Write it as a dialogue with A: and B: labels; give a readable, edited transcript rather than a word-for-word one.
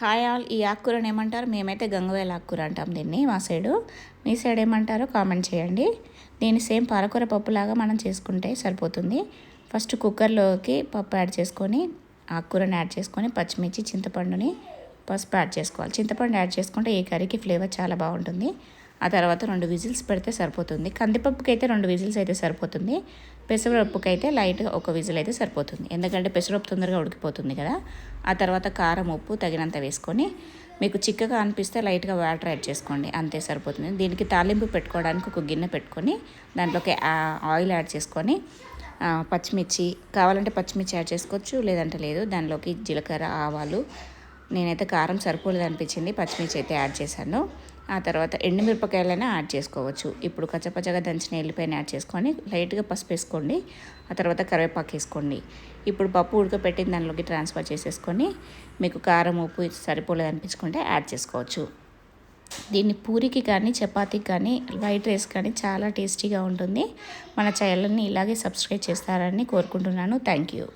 A: Hi all, ఈ ఆకుకూరని ఏమంటారు? మేమైతే గంగవేల ఆకుకూర అంటాం దీన్ని మా సైడు. మీ సైడ్ ఏమంటారో కామెంట్ చేయండి. దీన్ని సేమ్ పాలకూర పప్పులాగా మనం చేసుకుంటే సరిపోతుంది. ఫస్ట్ కుక్కర్లోకి పప్పు యాడ్ చేసుకొని ఆకుకూరని యాడ్ చేసుకొని పచ్చిమిర్చి చింతపండుని పసుపు యాడ్ చేసుకోవాలి. చింతపండు యాడ్ చేసుకుంటే ఈ కర్రీకి ఫ్లేవర్ చాలా బాగుంటుంది. ఆ తర్వాత 2 విజిల్స్ పెడితే సరిపోతుంది. కందిపప్పుకి అయితే 2 విజిల్స్ అయితే సరిపోతుంది. పెసరపప్పుకి అయితే లైట్గా 1 విజిల్ అయితే సరిపోతుంది. ఎందుకంటే పెసరపప్పు తొందరగా ఉడికిపోతుంది కదా. ఆ తర్వాత కారం ఉప్పు తగినంత వేసుకొని మీకు చిక్కగా అనిపిస్తే లైట్గా వాటర్ యాడ్ చేసుకోండి, అంతే సరిపోతుంది. దీనికి తాలింపు పెట్టుకోవడానికి ఒక గిన్నె పెట్టుకొని దాంట్లోకి ఆయిల్ యాడ్ చేసుకొని పచ్చిమిర్చి కావాలంటే పచ్చిమిర్చి యాడ్ చేసుకోవచ్చు, లేదంటే లేదు. దానిలోకి జీలకర్ర ఆవాలు, నేనైతే కారం సరిపోలేదు అనిపించింది, పచ్చిమిర్చి అయితే యాడ్ చేశాను. ఆ తర్వాత ఎండుమిరపకాయలైనా యాడ్ చేసుకోవచ్చు. ఇప్పుడు కచ్చపచ్చగా దంచిన ఎల్లిపాయని యాడ్ చేసుకొని లైట్గా పసుపు వేసుకోండి. ఆ తర్వాత కరివేపాకు వేసుకోండి. ఇప్పుడు పప్పు ఉడకపెట్టిన దానిలోకి ట్రాన్స్ఫర్ చేసేసుకొని మీకు కారం ఉప్పు సరిపోలేదు అనిపించుకుంటే యాడ్ చేసుకోవచ్చు. దీన్ని పూరికి కానీ చపాతీకి కానీ వైట్ రైస్ కానీ చాలా టేస్టీగా ఉంటుంది. మన ఛానల్ని ఇలాగే సబ్స్క్రైబ్ చేస్తారని కోరుకుంటున్నాను. Thank you.